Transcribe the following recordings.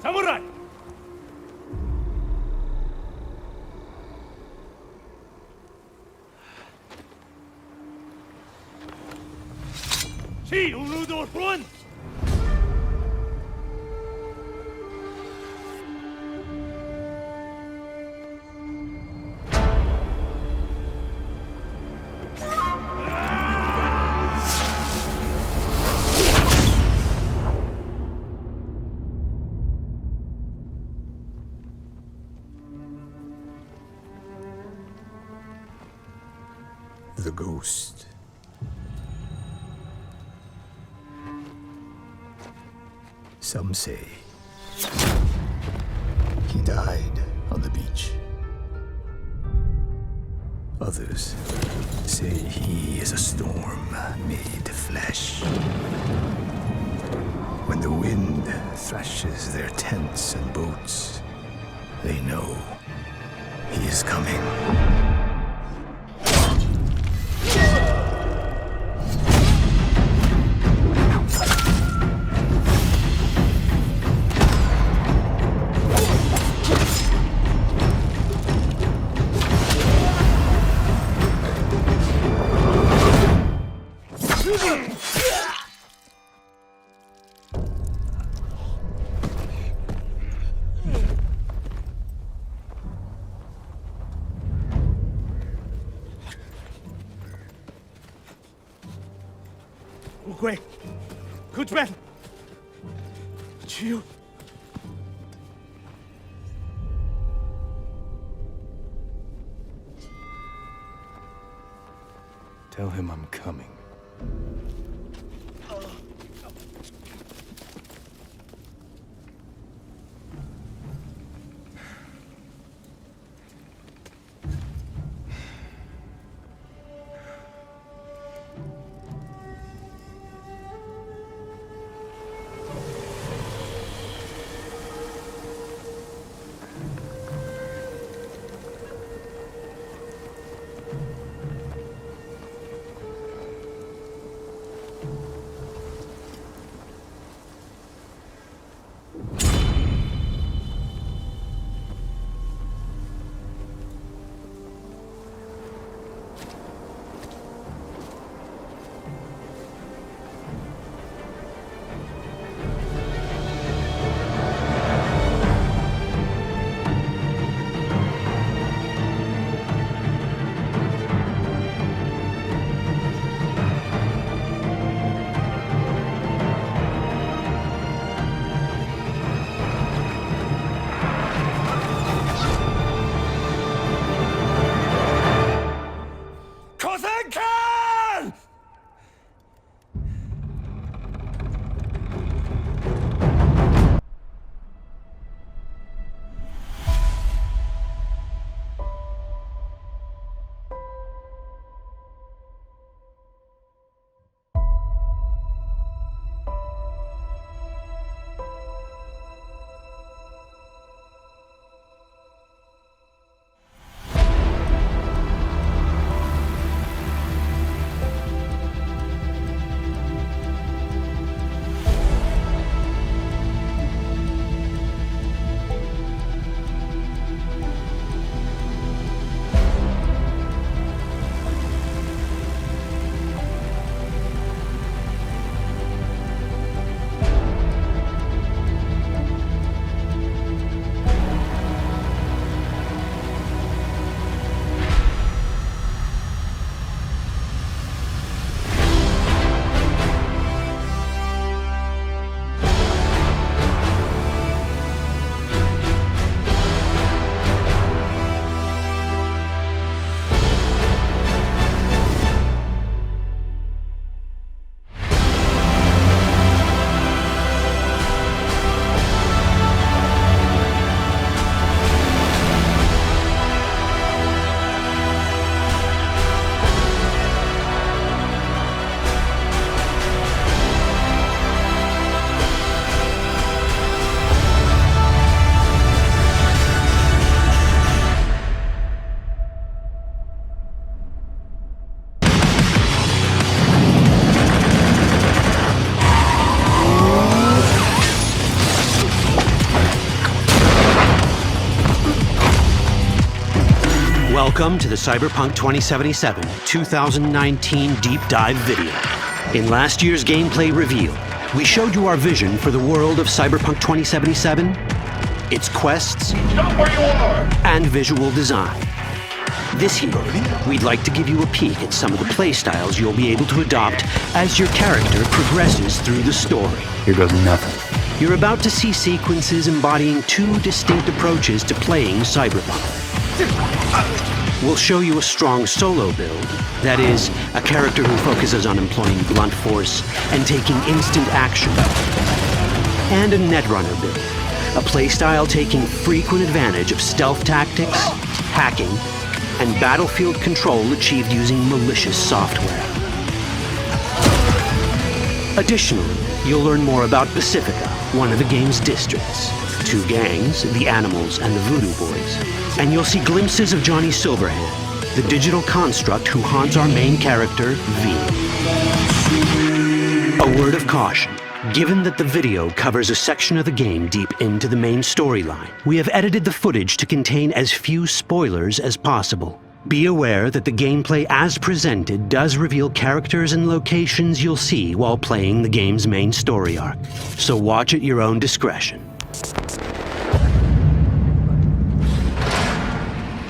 Samurai! See, Uludo run! The ghost. Some say he died on the beach. Others say he is a storm made flesh. When the wind thrashes their tents and boats, they know he is coming. Ugwe, Kujwen, Chiu. Tell him I'm coming. Welcome to the Cyberpunk 2077 2019 Deep Dive video. In last year's gameplay reveal, we showed you our vision for the world of Cyberpunk 2077, its quests, and visual design. This year, we'd like to give you a peek at some of the playstyles you'll be able to adopt as your character progresses through the story. Here goes nothing. You're about to see sequences embodying two distinct approaches to playing Cyberpunk. We'll show you a strong solo build, that is, a character who focuses on employing blunt force and taking instant action, and a netrunner build, a playstyle taking frequent advantage of stealth tactics, hacking, and battlefield control achieved using malicious software. Additionally, you'll learn more about Pacifica, one of the game's districts, two gangs, the Animals and the Voodoo Boys, and you'll see glimpses of Johnny Silverhand, the digital construct who haunts our main character, V. A word of caution. Given that the video covers a section of the game deep into the main storyline, we have edited the footage to contain as few spoilers as possible. Be aware that the gameplay as presented does reveal characters and locations you'll see while playing the game's main story arc, so watch at your own discretion.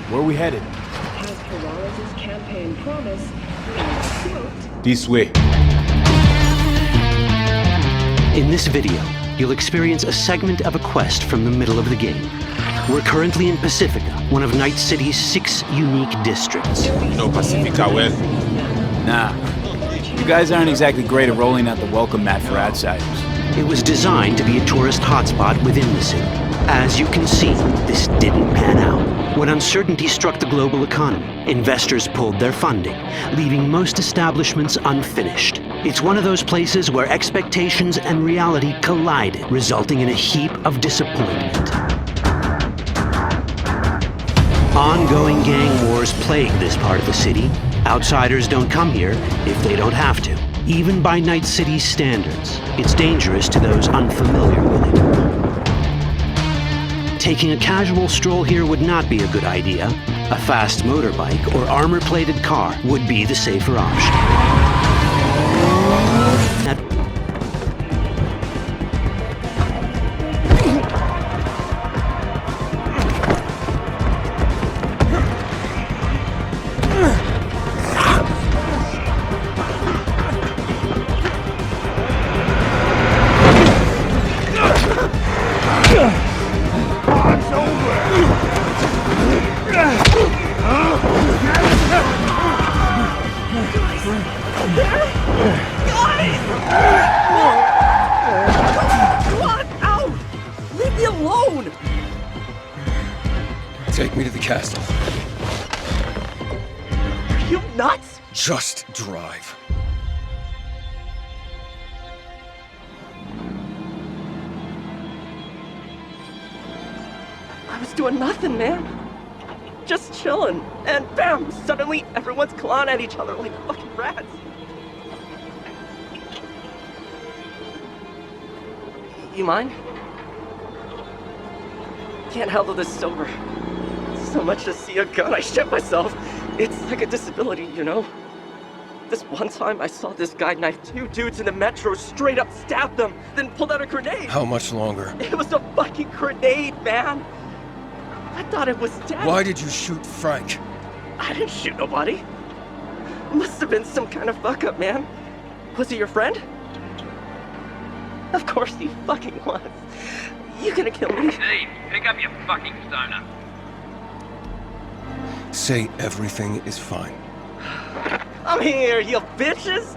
Where are we headed? As Peralez's campaign promise, quote, This way. In this video, you'll experience a segment of a quest from the middle of the game. We're currently in Pacifica, one of Night City's 6 unique districts. No Pacifica well. Nah. You guys aren't exactly great at rolling out the welcome mat for outsiders. It was designed to be a tourist hotspot within the city. As you can see, this didn't pan out. When uncertainty struck the global economy, investors pulled their funding, leaving most establishments unfinished. It's one of those places where expectations and reality collided, resulting in a heap of disappointment. Ongoing gang wars plague this part of the city. Outsiders don't come here if they don't have to. Even by Night City's standards, it's dangerous to those unfamiliar with it. Taking a casual stroll here would not be a good idea. A fast motorbike or armor-plated car would be the safer option. Take me to the castle. Are you nuts? Just drive. I was doing nothing, man. Just chilling. And bam, suddenly everyone's clawing at each other like fucking rats. You mind? Can't handle this sober. So much to see a gun, I shit myself. It's like a disability, you know? This one time I saw this guy knife 2 dudes in the metro, straight up stabbed them, then pulled out a grenade. How much longer? It was a fucking grenade, man. I thought it was dead. Why did you shoot Frank? I didn't shoot nobody. Must have been some kind of fuck up, man. Was he your friend? Of course he fucking was. You gonna kill me? Steve, pick up your fucking stoner. Say everything is fine. I'm here, you bitches!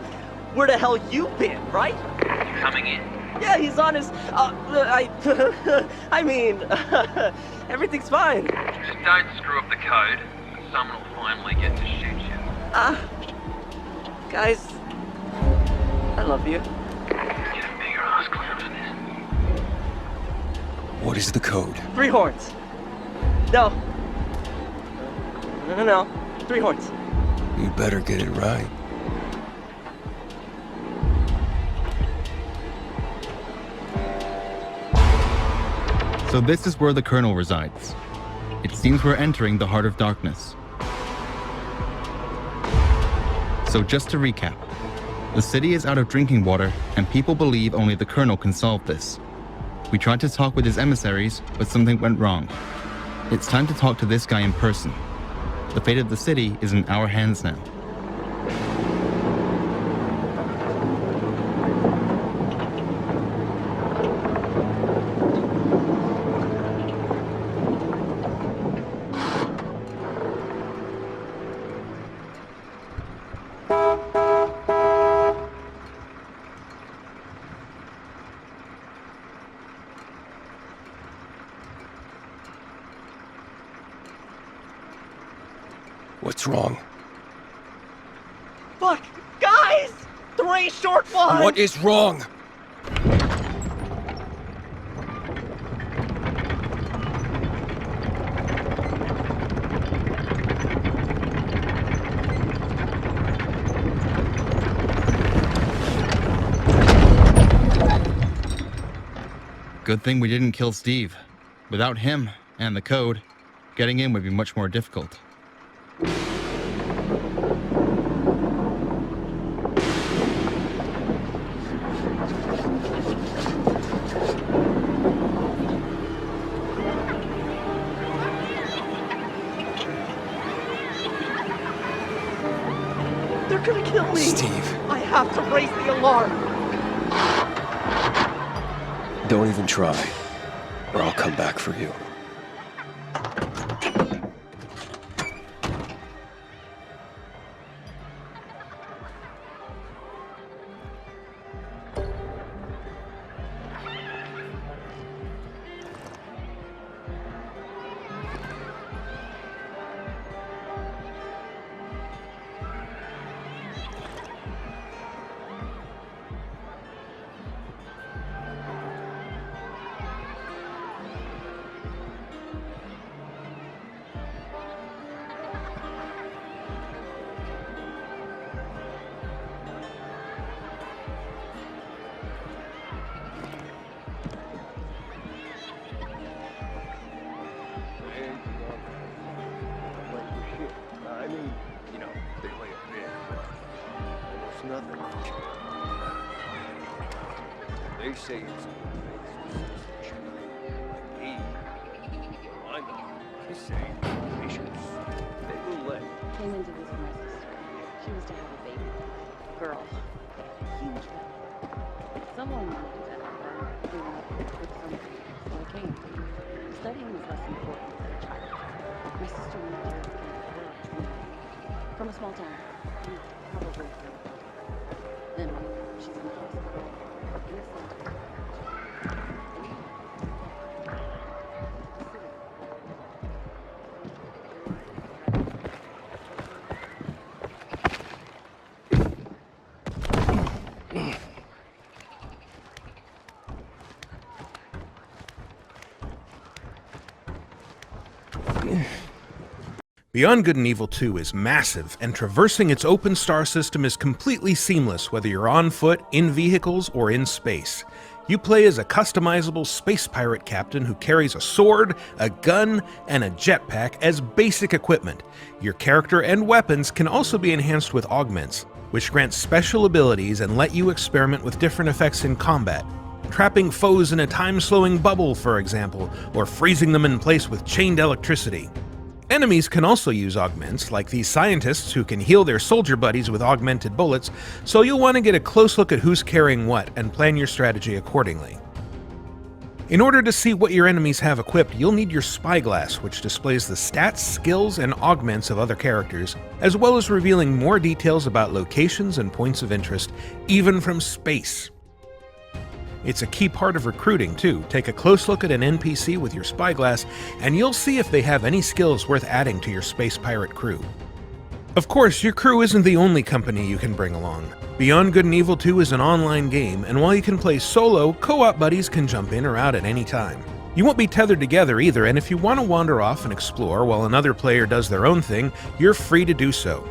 Where the hell you been, right? Coming in. Yeah, he's on his, I mean, everything's fine. Just don't screw up the code, and someone will finally get to shoot you. Guys, I love you. Get a bigger ass clown for this. What is the code? 3 horns. No. No. 3 horns. You better get it right. So this is where the Colonel resides. It seems we're entering the heart of darkness. So just to recap, the city is out of drinking water and people believe only the Colonel can solve this. We tried to talk with his emissaries, but something went wrong. It's time to talk to this guy in person. The fate of the city is in our hands now. What's wrong? Fuck! Guys! 3 short ones! What is wrong? Good thing we didn't kill Steve. Without him, and the code, getting in would be much more difficult. They're gonna kill me! Steve. I have to raise the alarm! Don't even try, or I'll come back for you. They say it's I know. They say patience. They will let. Came into this with my sister. She was to have a baby. Girl. Huge baby. Someone wanted to have her. They wanted to put something. So I came. Studying is less important than a child. My sister wanted to have her from a small town. Probably. Then she's in the hospital. Innocent. Beyond Good and Evil 2 is massive, and traversing its open star system is completely seamless whether you're on foot, in vehicles, or in space. You play as a customizable space pirate captain who carries a sword, a gun, and a jetpack as basic equipment. Your character and weapons can also be enhanced with augments, which grant special abilities and let you experiment with different effects in combat. Trapping foes in a time-slowing bubble, for example, or freezing them in place with chained electricity. Enemies can also use augments, like these scientists who can heal their soldier buddies with augmented bullets, so you'll want to get a close look at who's carrying what and plan your strategy accordingly. In order to see what your enemies have equipped, you'll need your spyglass, which displays the stats, skills, and augments of other characters, as well as revealing more details about locations and points of interest, even from space. It's a key part of recruiting, too. Take a close look at an NPC with your spyglass, and you'll see if they have any skills worth adding to your space pirate crew. Of course, your crew isn't the only company you can bring along. Beyond Good and Evil 2 is an online game, and while you can play solo, co-op buddies can jump in or out at any time. You won't be tethered together either, and if you want to wander off and explore while another player does their own thing, you're free to do so.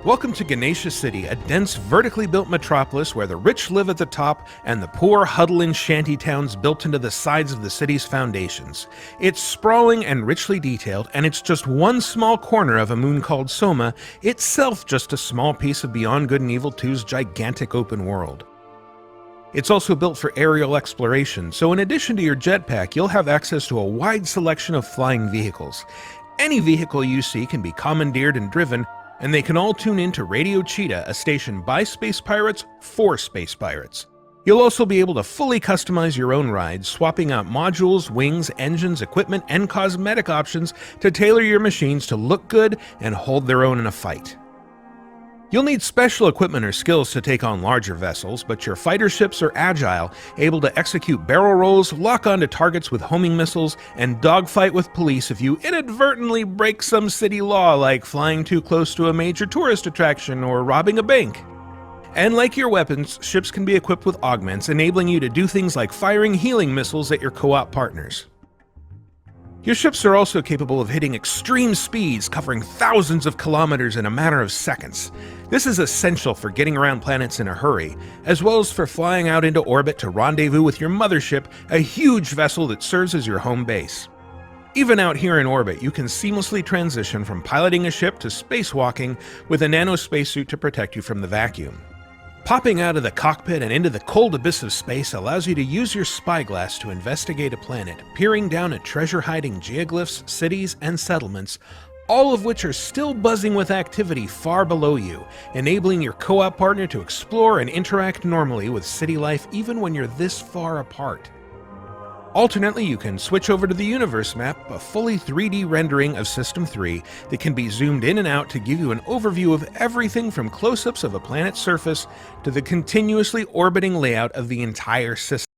Welcome to Ganesha City, a dense, vertically built metropolis where the rich live at the top and the poor huddle in shanty towns built into the sides of the city's foundations. It's sprawling and richly detailed, and it's just one small corner of a moon called Soma, itself just a small piece of Beyond Good and Evil 2's gigantic open world. It's also built for aerial exploration, so in addition to your jetpack, you'll have access to a wide selection of flying vehicles. Any vehicle you see can be commandeered and driven, and they can all tune in to Radio Cheetah, a station by space pirates for space pirates. You'll also be able to fully customize your own rides, swapping out modules, wings, engines, equipment, and cosmetic options to tailor your machines to look good and hold their own in a fight. You'll need special equipment or skills to take on larger vessels, but your fighter ships are agile, able to execute barrel rolls, lock onto targets with homing missiles, and dogfight with police if you inadvertently break some city law like flying too close to a major tourist attraction or robbing a bank. And like your weapons, ships can be equipped with augments, enabling you to do things like firing healing missiles at your co-op partners. Your ships are also capable of hitting extreme speeds, covering thousands of kilometers in a matter of seconds. This is essential for getting around planets in a hurry, as well as for flying out into orbit to rendezvous with your mothership, a huge vessel that serves as your home base. Even out here in orbit, you can seamlessly transition from piloting a ship to spacewalking with a nano spacesuit to protect you from the vacuum. Popping out of the cockpit and into the cold abyss of space allows you to use your spyglass to investigate a planet, peering down at treasure-hiding geoglyphs, cities, and settlements, all of which are still buzzing with activity far below you, enabling your co-op partner to explore and interact normally with city life even when you're this far apart. Alternately, you can switch over to the universe map, a fully 3D rendering of System 3 that can be zoomed in and out to give you an overview of everything from close-ups of a planet's surface to the continuously orbiting layout of the entire system.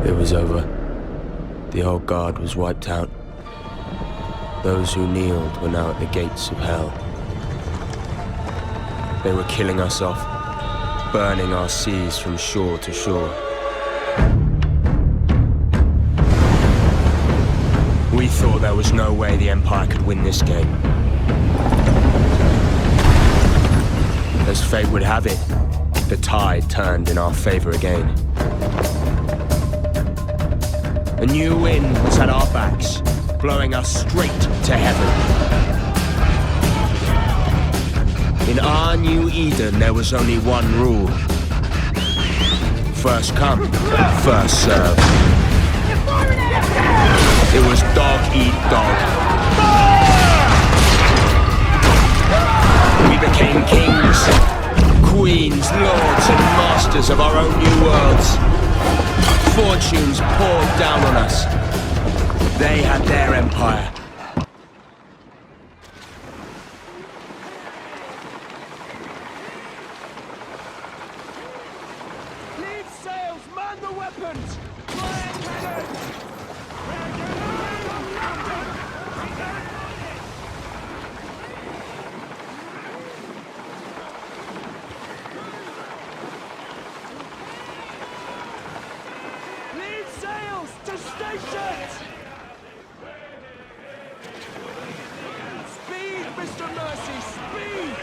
It was over. The old guard was wiped out. Those who kneeled were now at the gates of hell. They were killing us off, burning our seas from shore to shore. We thought there was no way the Empire could win this game. As fate would have it, the tide turned in our favor again. A new wind was at our backs, blowing us straight to heaven. In our new Eden, there was only one rule. First come, first serve. It was dog eat dog. We became kings, queens, lords, and masters of our own new worlds. Fortunes poured down on us. They had their empire. Leave sails! Man the weapons! Flying cannons! Leave sails to stations! Speed, Mr. Mercy, speed!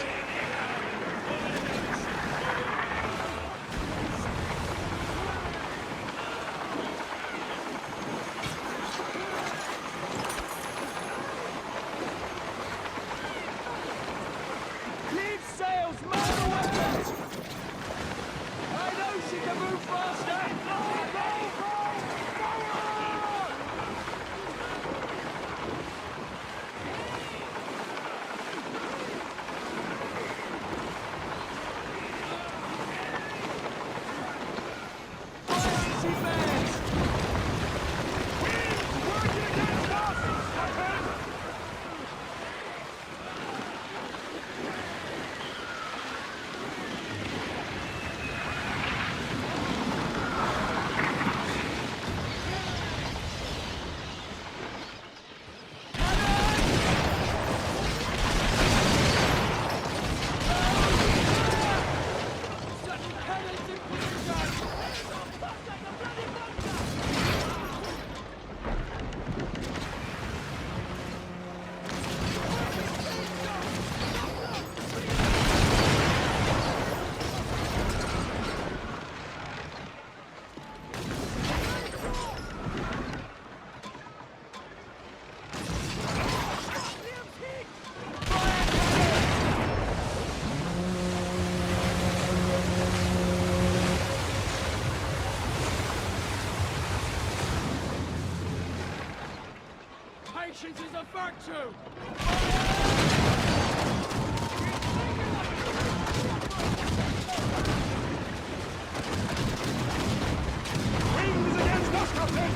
Leave sails, man the weapons! I know she can move faster! Patience is a virtue! Wings against us, Captain!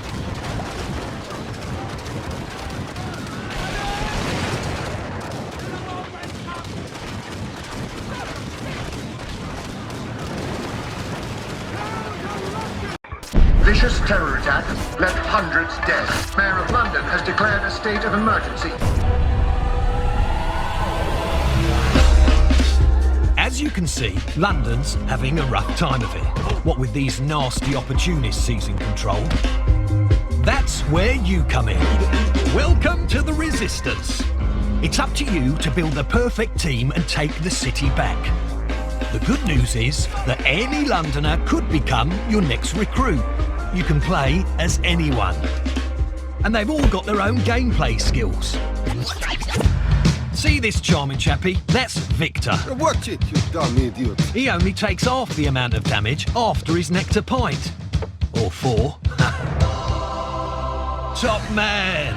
Vicious terror attack left hundreds dead. Mayor of London has declared a state of emergency. As you can see, London's having a rough time of it. What with these nasty opportunists seizing control. That's where you come in. Welcome to the Resistance. It's up to you to build the perfect team and take the city back. The good news is that any Londoner could become your next recruit. You can play as anyone. And they've all got their own gameplay skills. See this charming chappie? That's Victor. Watch it, you dumb idiot. He only takes half the amount of damage after his nectar pint. Or 4. Top man!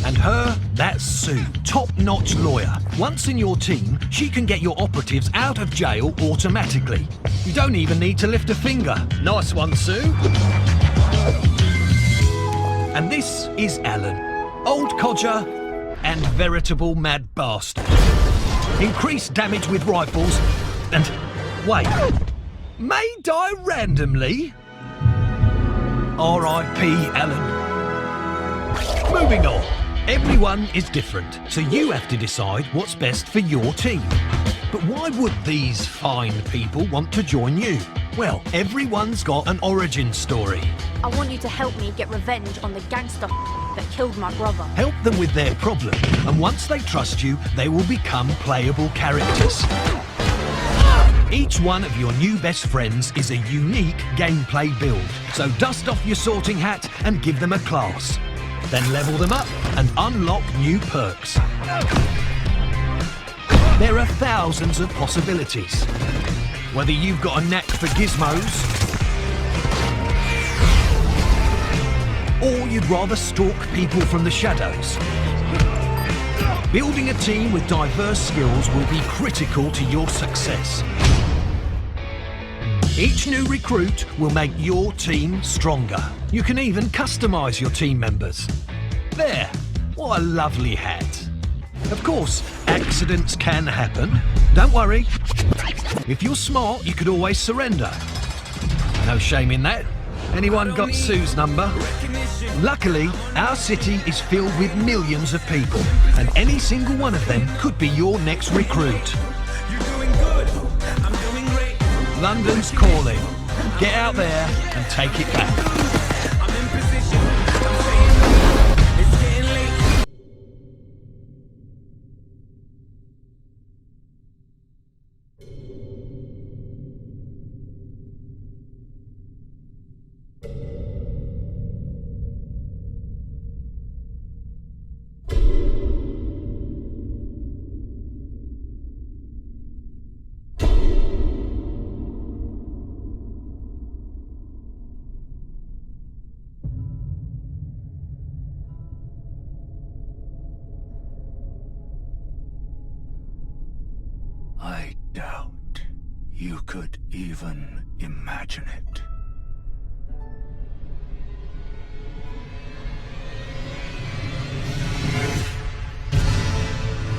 And her, that's Sue, top-notch lawyer. Once in your team, she can get your operatives out of jail automatically. You don't even need to lift a finger. Nice one, Sue. And this is Alan, old codger and veritable mad bastard. Increased damage with rifles and... wait, may die randomly. R.I.P. Ellen. Moving on. Everyone is different, so you have to decide what's best for your team. But why would these fine people want to join you? Well, everyone's got an origin story. I want you to help me get revenge on the gangster that killed my brother. Help them with their problem, and once they trust you, they will become playable characters. Each one of your new best friends is a unique gameplay build, so dust off your sorting hat and give them a class. Then level them up and unlock new perks. There are thousands of possibilities. Whether you've got a knack for gizmos, or you'd rather stalk people from the shadows. Building a team with diverse skills will be critical to your success. Each new recruit will make your team stronger. You can even customise your team members. There, what a lovely hat. Of course, accidents can happen. Don't worry. If you're smart, you could always surrender. No shame in that. Anyone got Sue's number? Luckily, our city is filled with millions of people, and any single one of them could be your next recruit. London's calling. Get out there and take it back. I doubt you could even imagine it.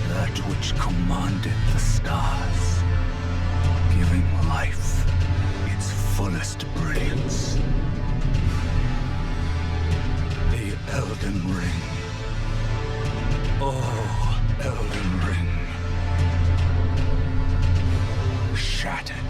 That which commanded the stars, giving life its fullest brilliance. The Elden Ring. Oh, Elden Ring. Shattered